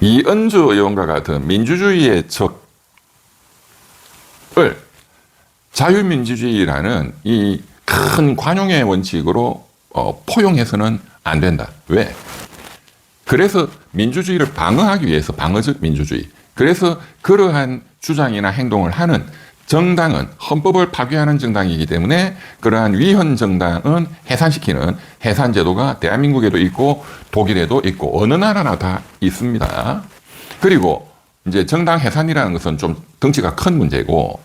이은주 의원과 같은 민주주의의 적을 자유민주주의라는 이 큰 관용의 원칙으로 포용해서는 안 된다. 왜? 그래서 민주주의를 방어하기 위해서 방어적 민주주의. 그래서 그러한 주장이나 행동을 하는 정당은 헌법을 파괴하는 정당이기 때문에 그러한 위헌 정당은 해산시키는 해산제도가 대한민국에도 있고 독일에도 있고 어느 나라나 다 있습니다. 그리고 이제 정당 해산이라는 것은 좀 덩치가 큰 문제고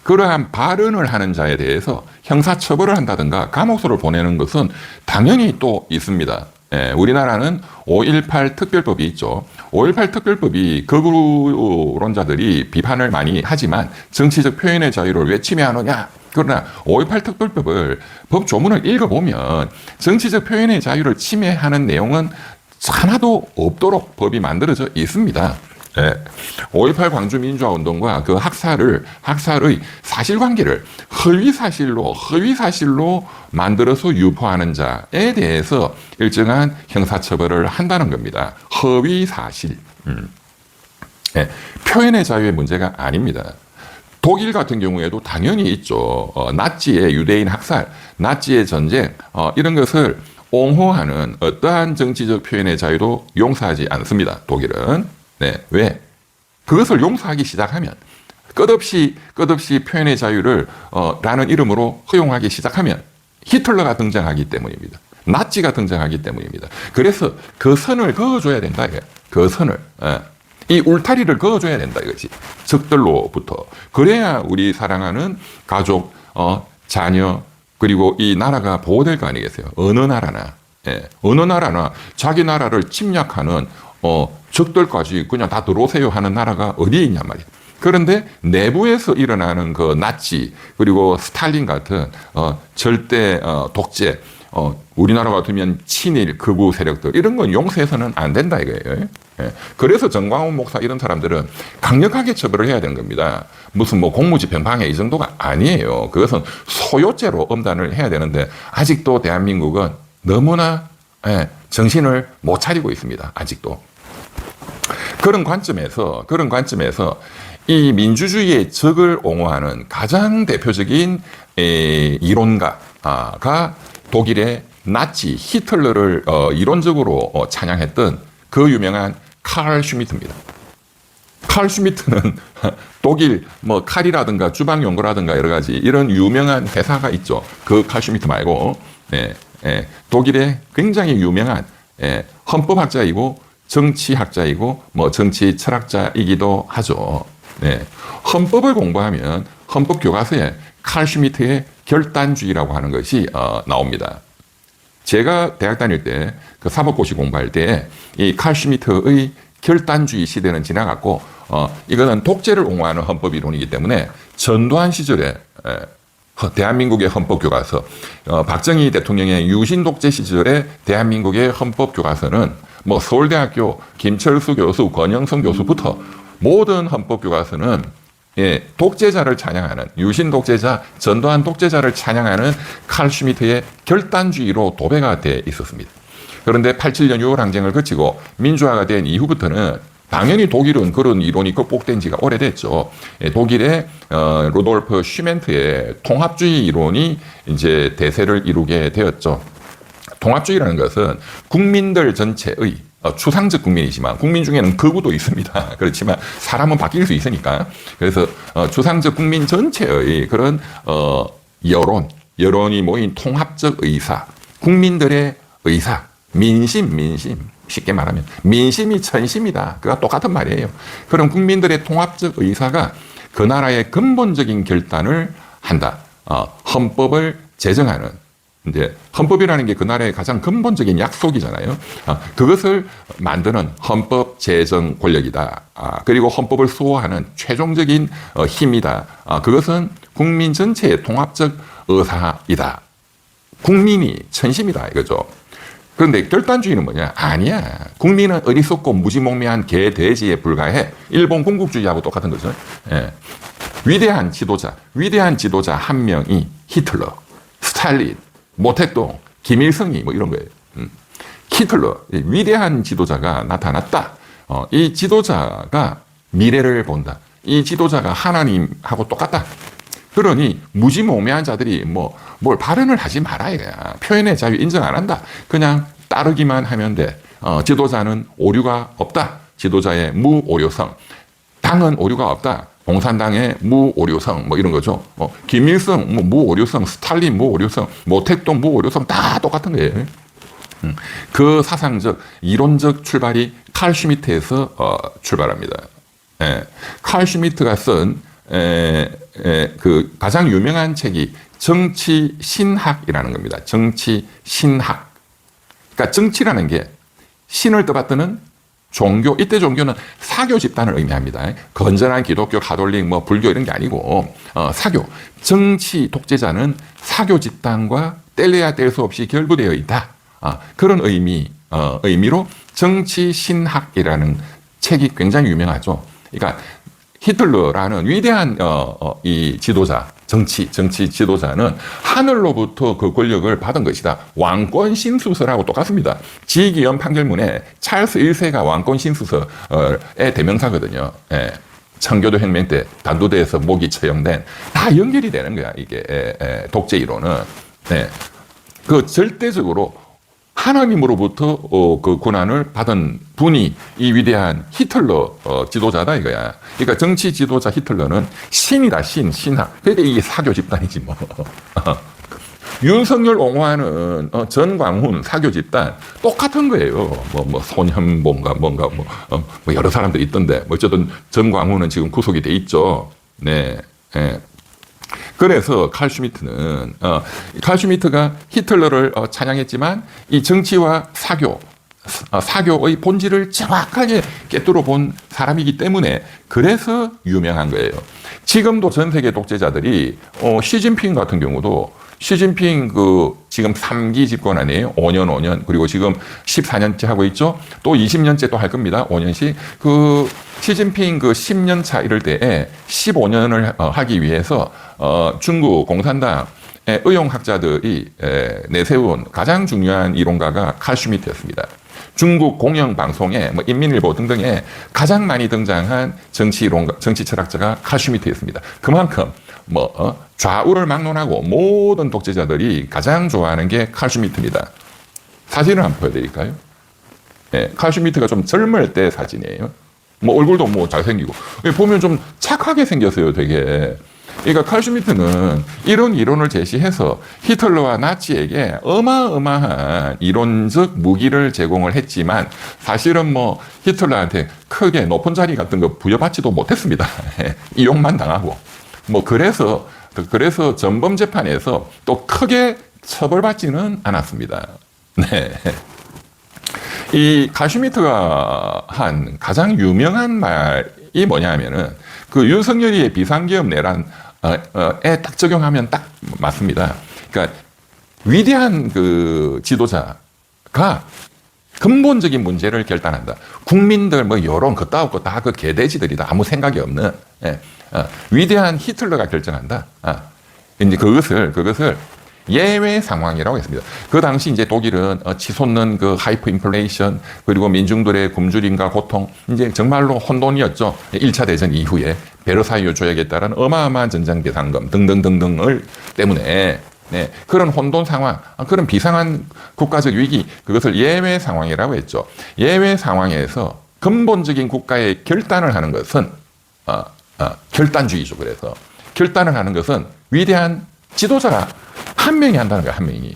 그러한 발언을 하는 자에 대해서 형사처벌을 한다든가 감옥소를 보내는 것은 당연히 또 있습니다. 예, 우리나라는 5.18 특별법이 있죠. 5.18 특별법이 극우론자들이 비판을 많이 하지만 정치적 표현의 자유를 왜 침해하느냐. 그러나 5.18 특별법을 법 조문을 읽어보면 정치적 표현의 자유를 침해하는 내용은 하나도 없도록 법이 만들어져 있습니다. 네. 5.18 광주민주화운동과 그 학살의 사실관계를 허위사실로 만들어서 유포하는 자에 대해서 일정한 형사처벌을 한다는 겁니다. 허위사실. 네. 표현의 자유의 문제가 아닙니다. 독일 같은 경우에도 당연히 있죠. 나치의 유대인 학살, 나치의 전쟁, 이런 것을 옹호하는 어떠한 정치적 표현의 자유도 용서하지 않습니다. 독일은. 네. 왜? 그것을 용서하기 시작하면 끝없이 표현의 자유를 라는 이름으로 허용하기 시작하면 히틀러가 등장하기 때문입니다. 나치가 등장하기 때문입니다. 그래서 그 선을 그어줘야 된다. 그 선을. 이 울타리를 그어줘야 된다 이거지. 적들로부터. 그래야 우리 사랑하는 가족, 자녀 그리고 이 나라가 보호될 거 아니겠어요. 어느 나라나. 예. 어느 나라나 자기 나라를 침략하는 적들까지 그냥 다 들어오세요 하는 나라가 어디에 있냔 말이에요. 그런데 내부에서 일어나는 그 나치 그리고 스탈린 같은 절대 독재, 우리나라 같으면 친일 극우 세력들 이런 건 용서해서는 안 된다 이거예요. 예. 그래서 정광훈 목사 이런 사람들은 강력하게 처벌을 해야 되는 겁니다. 무슨 뭐 공무집행 방해 이 정도가 아니에요. 그것은 소요죄로 엄단을 해야 되는데 아직도 대한민국은 너무나 정신을 못 차리고 있습니다. 아직도. 그런 관점에서 이 민주주의의 적을 옹호하는 가장 대표적인 이론가가 독일의 나치 히틀러를 이론적으로 찬양했던 그 유명한 칼 슈미트입니다. 칼 슈미트는 독일 뭐 칼이라든가 주방용구라든가 여러 가지 이런 유명한 회사가 있죠. 그 칼 슈미트 말고 독일의 굉장히 유명한 헌법학자이고 정치학자이고 뭐 정치 철학자이기도 하죠. 네. 헌법을 공부하면 헌법 교과서에 칼 슈미트의 결단주의라고 하는 것이 나옵니다. 제가 대학 다닐 때 그 사법고시 공부할 때 이 칼 슈미트의 결단주의 시대는 지나갔고 이거는 독재를 옹호하는 헌법 이론이기 때문에 전두환 시절에 대한민국의 헌법교과서, 박정희 대통령의 유신 독재 시절의 대한민국의 헌법교과서는 뭐 서울대학교 김철수 교수, 권영선 교수부터 모든 헌법교과서는 독재자를 찬양하는 유신 독재자, 전두환 독재자를 찬양하는 칼 슈미트의 결단주의로 도배가 돼 있었습니다. 그런데 87년 6월 항쟁을 거치고 민주화가 된 이후부터는 당연히 독일은 그런 이론이 극복된 지가 오래됐죠. 독일의 루돌프 슈멘트의 통합주의 이론이 이제 대세를 이루게 되었죠. 통합주의라는 것은 국민들 전체의 추상적 국민이지만 국민 중에는 극우도 있습니다. 그렇지만 사람은 바뀔 수 있으니까. 그래서 추상적 국민 전체의 그런 여론이 모인 통합적 의사, 국민들의 의사, 민심. 쉽게 말하면 민심이 천심이다. 그가 똑같은 말이에요. 그럼 국민들의 통합적 의사가 그 나라의 근본적인 결단을 한다. 헌법을 제정하는. 이제 헌법이라는 게 그 나라의 가장 근본적인 약속이잖아요. 그것을 만드는 헌법 제정 권력이다. 그리고 헌법을 수호하는 최종적인 힘이다. 그것은 국민 전체의 통합적 의사이다. 국민이 천심이다 이거죠. 그런데 결단주의는 뭐냐? 아니야. 국민은 어리석고 무지몽매한 개, 돼지에 불과해. 일본 군국주의하고 똑같은 거죠. 예. 위대한 지도자 한 명이 히틀러, 스탈린, 모택동, 김일성이 뭐 이런 거예요. 히틀러, 위대한 지도자가 나타났다. 이 지도자가 미래를 본다. 이 지도자가 하나님하고 똑같다. 그러니 무지몽매한 자들이 뭘 발언을 하지 마라 이거야. 표현의 자유 인정 안 한다. 그냥 따르기만 하면 돼. 지도자는 오류가 없다. 지도자의 무오류성. 당은 오류가 없다. 공산당의 무오류성 이런 거죠. 김일성 무오류성, 스탈린 무오류성, 모택동 무오류성 다 똑같은 거예요. 그 사상적 이론적 출발이 칼 슈미트에서 출발합니다. 칼 슈미트가 쓴 그 가장 유명한 책이 정치 신학이라는 겁니다. 정치 신학. 그러니까 정치라는 게 신을 떠받드는 종교, 이때 종교는 사교 집단을 의미합니다. 건전한 기독교, 가톨릭, 불교 이런 게 아니고 사교. 정치 독재자는 사교 집단과 뗄래야 뗄 수 없이 결부되어 있다. 그런 의미로 정치 신학이라는 책이 굉장히 유명하죠. 그러니까 히틀러라는 위대한 이 지도자, 정치 지도자는 하늘로부터 그 권력을 받은 것이다. 왕권 신수설하고 똑같습니다. 지기현 판결문에 찰스 1세가 왕권 신수설의 대명사거든요. 청교도 혁명 때 단두대에서 목이 처형된 다 연결이 되는 거야. 이게 독재 이론은. 그 절대적으로 하나님으로부터 그 고난을 받은 분이 이 위대한 히틀러 지도자다 이거야. 그러니까 정치 지도자 히틀러는 신이다, 신학. 그러니까 이게 사교 집단이지 윤석열 옹호하는 전광훈 사교 집단 똑같은 거예요. 손현보인가 뭔가 여러 사람들이 있던데 어쨌든 전광훈은 지금 구속이 돼 있죠. 네. 그래서 칼 슈미트가 히틀러를 찬양했지만 이 정치와 사교의 본질을 정확하게 꿰뚫어 본 사람이기 때문에 그래서 유명한 거예요. 지금도 전 세계 독재자들이 시진핑 같은 경우도 시진핑 지금 3기 집권 아니에요? 5년 그리고 지금 14년째 하고 있죠. 또 20년째 또 할 겁니다. 5년씩 시진핑 10년 차 이럴 때에 15년을 하기 위해서 중국 공산당의 의용학자들이 내세운 가장 중요한 이론가가 칼 슈미트였습니다. 중국 공영방송에 인민일보 등등에 가장 많이 등장한 정치 철학자가 칼 슈미트였습니다. 그만큼 좌우를 막론하고 모든 독재자들이 가장 좋아하는 게 칼 슈미트입니다. 사진을 한번 보여드릴까요? 칼 슈미트가 좀 젊을 때 사진이에요. 얼굴도 잘생기고 보면 좀 착하게 생겼어요, 되게. 그러니까 칼 슈미트는 이런 이론을 제시해서 히틀러와 나치에게 어마어마한 이론적 무기를 제공을 했지만 사실은 히틀러한테 크게 높은 자리 같은 거 부여받지도 못했습니다. 이용만 당하고. 그래서 전범 재판에서 또 크게 처벌받지는 않았습니다. 네. 이 칼 슈미트가 한 가장 유명한 말이 뭐냐면은 윤석열이의 비상계엄 내란에 딱 적용하면 딱 맞습니다. 그러니까 위대한 지도자가 근본적인 문제를 결단한다. 국민들 여론 그따위 거 다 개돼지들이다. 아무 생각이 없는 위대한 히틀러가 결정한다. 이제 그것을 예외 상황이라고 했습니다. 그 당시 이제 독일은 치솟는 하이퍼 인플레이션 그리고 민중들의 굶주림과 고통 이제 정말로 혼돈이었죠. 1차 대전 이후에 베르사유 조약에 따른 어마어마한 전쟁 배상금 등등등등을 때문에 그런 혼돈 상황, 그런 비상한 국가적 위기 그것을 예외 상황이라고 했죠. 예외 상황에서 근본적인 국가의 결단을 하는 것은 결단주의죠. 그래서 결단을 하는 것은 위대한 지도자가 한 명이 한다는 거야, 한 명이.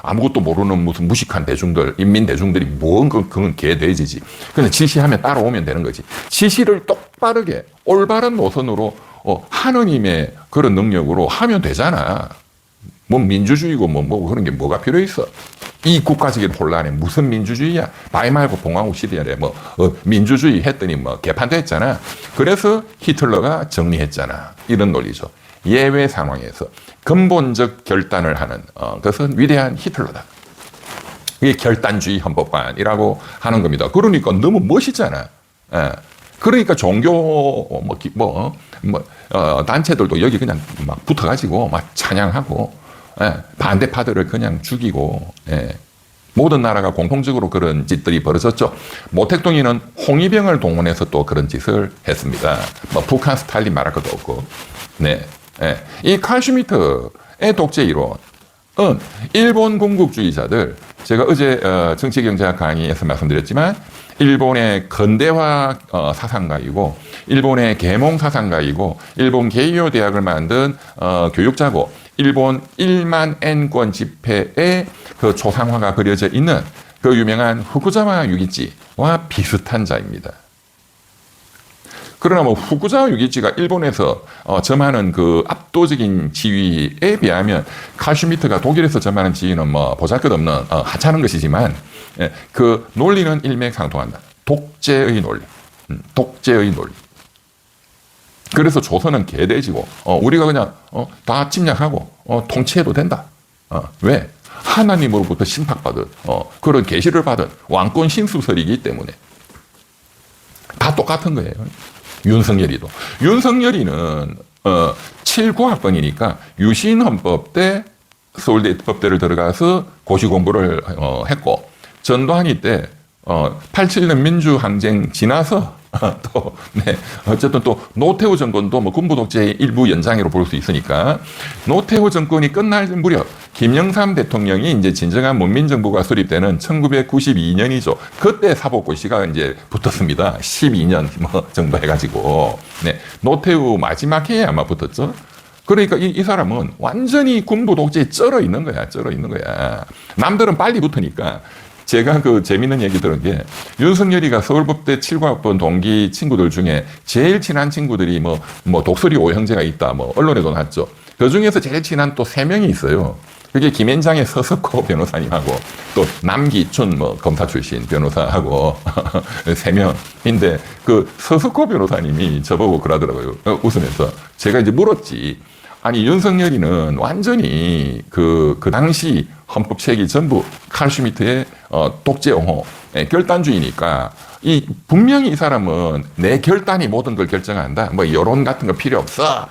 아무것도 모르는 무슨 무식한 대중들, 인민 대중들이 그건 개돼지지. 그냥 지시하면 따라오면 되는 거지. 지시를 똑바르게, 올바른 노선으로, 하느님의 그런 능력으로 하면 되잖아. 민주주의고 그런 게 뭐가 필요 있어. 이 국가적인 혼란에 무슨 민주주의야? 바이마르 공화국 시대에 민주주의 했더니 개판됐잖아. 그래서 히틀러가 정리했잖아. 이런 논리죠. 예외 상황에서 근본적 결단을 하는 그것은 위대한 히틀러다. 이게 결단주의 헌법관이라고 하는 겁니다. 그러니까 너무 멋있잖아. 그러니까 종교 단체들도 여기 그냥 막 붙어가지고 막 찬양하고 반대파들을 그냥 죽이고 모든 나라가 공통적으로 그런 짓들이 벌어졌죠. 모택동이는 홍위병을 동원해서 또 그런 짓을 했습니다. 뭐 북한 스타일이 말할 것도 없고. 네. 네. 이 칼 슈미트의 독재 이론은 일본 군국주의자들, 제가 어제 정치경제학 강의에서 말씀드렸지만 일본의 근대화 사상가이고 일본의 계몽 사상가이고 일본 게이오 대학을 만든 교육자고 일본 1만 N권 집회의 그 초상화가 그려져 있는 그 유명한 후쿠자마 유기치와 비슷한 자입니다. 그러나 뭐 후쿠자마 유기치가 일본에서 점하는 그 압도적인 지위에 비하면 칼 슈미트가 독일에서 점하는 지위는 뭐 보잘것없는 하찮은 것이지만 그 논리는 일맥상통한다. 독재의 논리. 독재의 논리. 그래서 조선은 개돼지고 우리가 그냥 다 침략하고 통치해도 된다. 왜? 하나님으로부터 신탁받은 그런 계시를 받은 왕권 신수설이기 때문에 다 똑같은 거예요. 윤석열이도. 윤석열이는 79학번이니까 유신헌법 때 서울대 입법대를 들어가서 고시 공부를 했고 전두환이 때 87년 민주항쟁 지나서 또, 네, 어쨌든 또 노태우 정권도 뭐 군부 독재의 일부 연장으로 볼 수 있으니까 노태우 정권이 끝날 무렵 김영삼 대통령이 이제 진정한 문민정부가 수립되는 1992년이죠. 그때 사법고시가 이제 붙었습니다. 12년 뭐 정도 해가지고. 네, 노태우 마지막 해에 아마 붙었죠. 그러니까 이 사람은 완전히 군부 독재에 쩔어 있는 거야. 쩔어 있는 거야. 남들은 빨리 붙으니까. 제가 그 재밌는 얘기 들은 게 윤석열이가 서울법대 7과학번 동기 친구들 중에 제일 친한 친구들이 뭐 독수리 오형제가 있다. 뭐 언론에도 났죠. 그 중에서 제일 친한 또 3명이 있어요. 그게 김앤장의 서석호 변호사님하고 또 남기춘 뭐 검사 출신 변호사하고 3명인데 그 서석호 변호사님이 저보고 그러더라고요. 웃으면서 제가 이제 물었지. 아니 윤석열이는 완전히 그 당시 헌법 책이 전부 칼 슈미트의 독재 옹호 결단주의니까 분명히 이 사람은 내 결단이 모든 걸 결정한다. 뭐 여론 같은 거 필요 없어.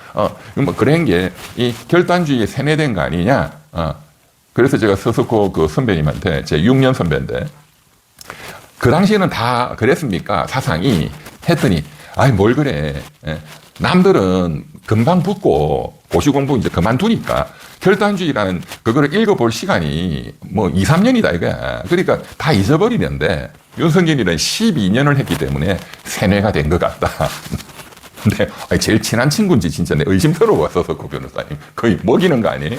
뭐 그런 게 이 결단주의에 세뇌된 거 아니냐. 그래서 제가 서석호 그 선배님한테 제 6년 선배인데 그 당시에는 다 그랬습니까? 사상이 했더니 아이 뭘 그래. 남들은 금방 붙고 고시 공부 이제 그만두니까 결단주의라는 그거를 읽어볼 시간이 뭐 2, 3년이다 이거야. 그러니까 다 잊어버리는데 윤석열이는 12년을 했기 때문에 세뇌가 된 것 같다. 근데 제일 친한 친구인지 진짜 내 의심스러웠어서 그 변호사님 거의 먹이는 거 아니에요?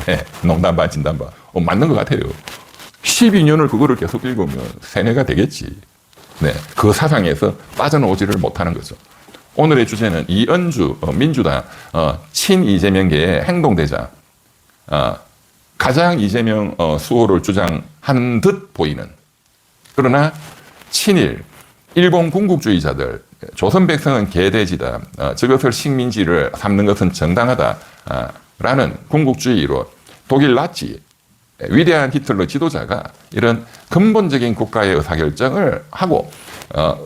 네, 농담 반 진담 반. 맞는 것 같아요. 12년을 그거를 계속 읽으면 세뇌가 되겠지. 네, 그 사상에서 빠져나오지를 못하는 거죠. 오늘의 주제는 이은주 민주당 친 이재명계의 행동대장, 가장 이재명 수호를 주장하는 듯 보이는, 그러나 친일 일본 군국주의자들 조선 백성은 개돼지다, 저것을 식민지를 삼는 것은 정당하다라는 군국주의로 독일 나치 위대한 히틀러 지도자가 이런 근본적인 국가의 의사결정을 하고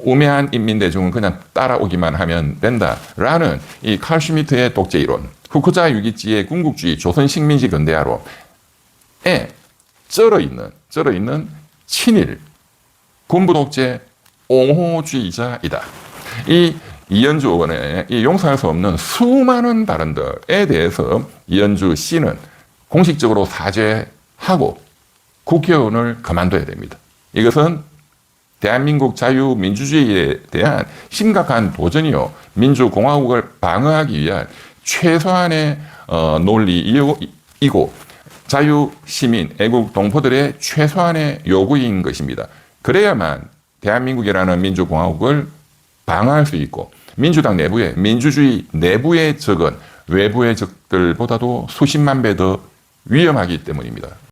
우매한 인민대중은 그냥 따라오기만 하면 된다라는 이 칼 슈미트의 독재 이론, 후쿠자 유기치의 군국주의 조선 식민지 근대화로에 쩔어 있는 친일 군부 독재 옹호주의자이다. 이 이현주 의원의 이 용서할 수 없는 수많은 발언들에 대해서 이현주 씨는 공식적으로 사죄하고 국회의원을 그만둬야 됩니다. 이것은 대한민국 자유민주주의에 대한 심각한 도전이요, 민주공화국을 방어하기 위한 최소한의 논리이고 자유시민, 애국 동포들의 최소한의 요구인 것입니다. 그래야만 대한민국이라는 민주공화국을 방어할 수 있고 민주당 내부에, 민주주의 내부의 적은 외부의 적들보다도 수십만 배 더 위험하기 때문입니다.